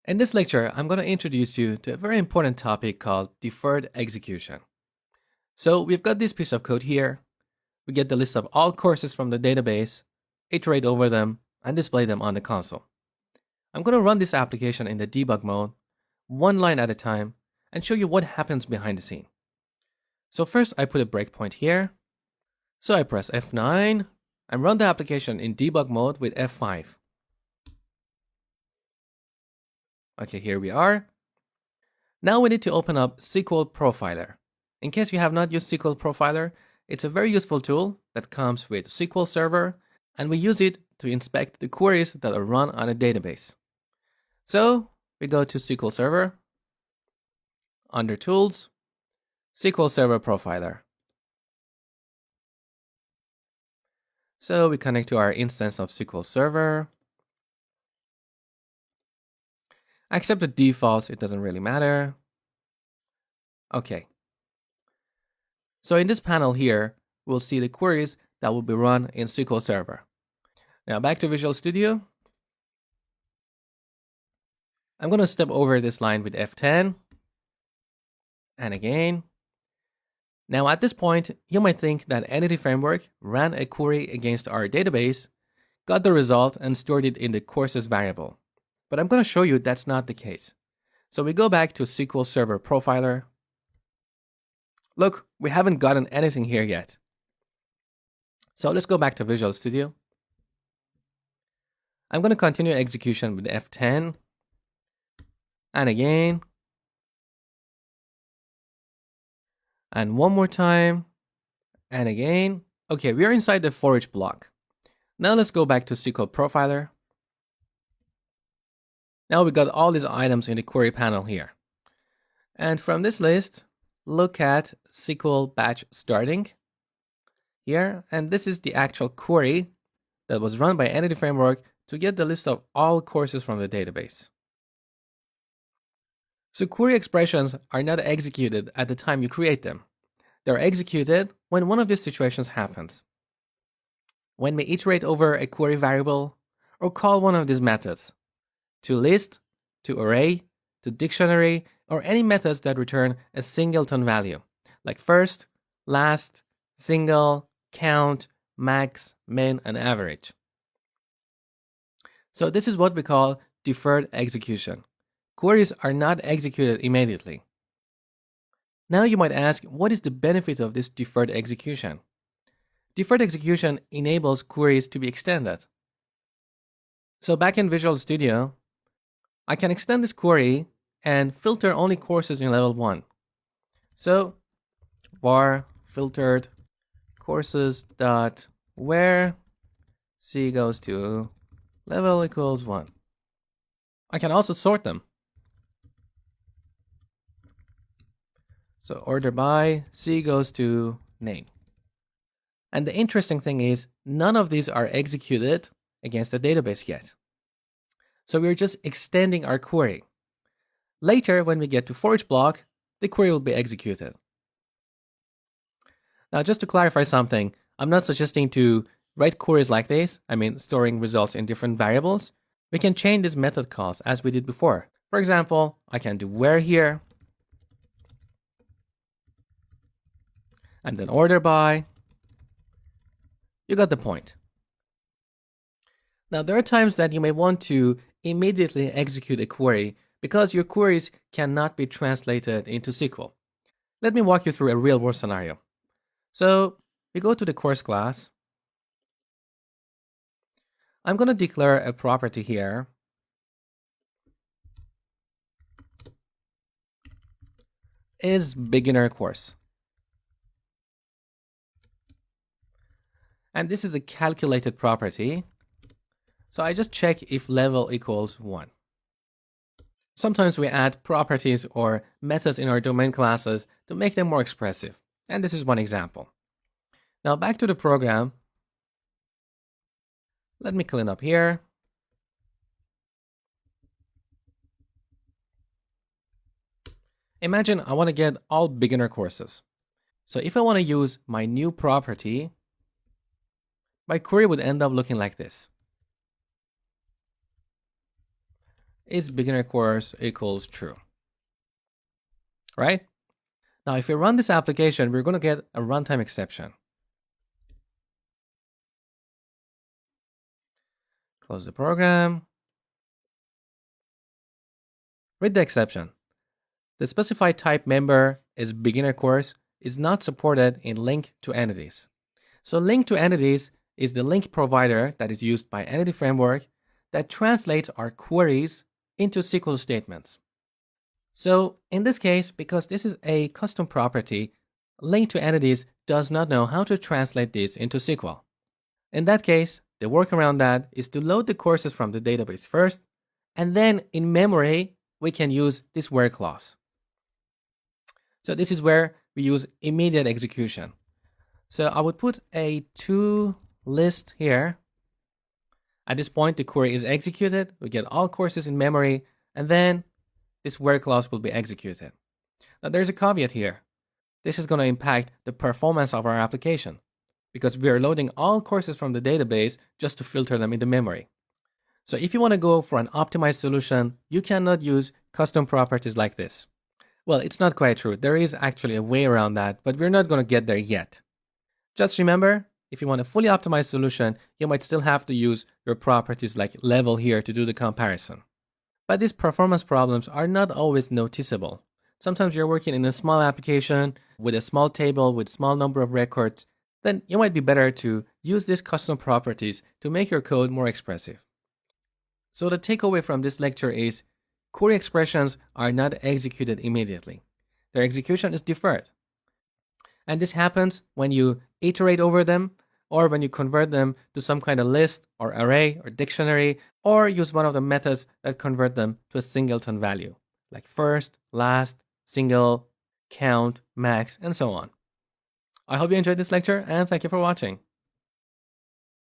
In this lecture, I'm going to introduce you to a very important topic called deferred execution. So we've got this piece of code here. We get the list of all courses from the database, iterate over them, and display them on the console. I'm going to run this application in the debug mode, one line at a time, and show you what happens behind the scene. So first, I put a breakpoint here. So I press F9 and run the application in debug mode with F5. Okay, here we are. Now we need to open up SQL Profiler. In case you have not used SQL Profiler, it's a very useful tool that comes with SQL Server, and we use it to inspect the queries that are run on a database. So we go to SQL Server, under Tools, SQL Server Profiler. So we connect to our instance of SQL Server. Accept the defaults, it doesn't really matter. Okay. So in this panel here, we'll see the queries that will be run in SQL Server. Now back to Visual Studio. I'm going to step over this line with F10. And again. Now at this point, you might think that Entity Framework ran a query against our database, got the result, and stored it in the courses variable. But I'm going to show you that's not the case. So we go back to SQL Server Profiler. Look, we haven't gotten anything here yet. So let's go back to Visual Studio. I'm going to continue execution with F10. And again. And one more time. And again. Okay, we are inside the for each block. Now let's go back to SQL Profiler. Now we got all these items in the query panel here. And from this list, look at SQL batch starting here. And this is the actual query that was run by Entity Framework to get the list of all courses from the database. So query expressions are not executed at the time you create them. They're executed when one of these situations happens. When we iterate over a query variable or call one of these methods. To list, to array, to dictionary, or any methods that return a singleton value, like first, last, single, count, max, min, and average. So this is what we call deferred execution. Queries are not executed immediately. Now you might ask, what is the benefit of this deferred execution? Deferred execution enables queries to be extended. So back in Visual Studio, I can extend this query and filter only courses in level 1. So var filtered courses dot where c goes to level equals 1. I can also sort them. So order by c goes to name. And the interesting thing is none of these are executed against the database yet. So we're just extending our query. Later, when we get to for each block, the query will be executed. Now, just to clarify something, I'm not suggesting to write queries like this, storing results in different variables. We can chain these method calls as we did before. For example, I can do where here, and then order by. You got the point. Now, there are times that you may want to immediately execute a query because your queries cannot be translated into SQL. Let me walk you through a real-world scenario. So we go to the course class. I'm going to declare a property here. Is beginner course. And this is a calculated property. So I just check if level equals 1. Sometimes we add properties or methods in our domain classes to make them more expressive. And this is one example. Now back to the program. Let me clean up here. Imagine I want to get all beginner courses. So if I want to use my new property, my query would end up looking like this. is beginner course equals true, right? Now, if we run this application, we're going to get a runtime exception. Close the program. Read the exception. The specified type member is beginner course is not supported in link to entities. So link to entities is the link provider that is used by Entity Framework that translates our queries into SQL statements. So in this case, because this is a custom property, link to entities does not know how to translate this into SQL. In that case, the workaround that is to load the courses from the database first, and then in memory, we can use this where clause. So this is where we use immediate execution. So I would put a to list here. At this point, the query is executed. We get all courses in memory, and then this where clause will be executed. Now there's a caveat here. This is going to impact the performance of our application because we are loading all courses from the database just to filter them into memory. So if you want to go for an optimized solution, you cannot use custom properties like this. Well, it's not quite true. There is actually a way around that, but we're not going to get there yet. Just remember, if you want a fully optimized solution, you might still have to use your properties like level here to do the comparison. But these performance problems are not always noticeable. Sometimes you're working in a small application with a small table with small number of records, then you might be better to use these custom properties to make your code more expressive. So the takeaway from this lecture is query expressions are not executed immediately. Their execution is deferred. And this happens when you iterate over them or when you convert them to some kind of list or array or dictionary or use one of the methods that convert them to a singleton value like first, last, single, count, max, and so on. I hope you enjoyed this lecture and thank you for watching.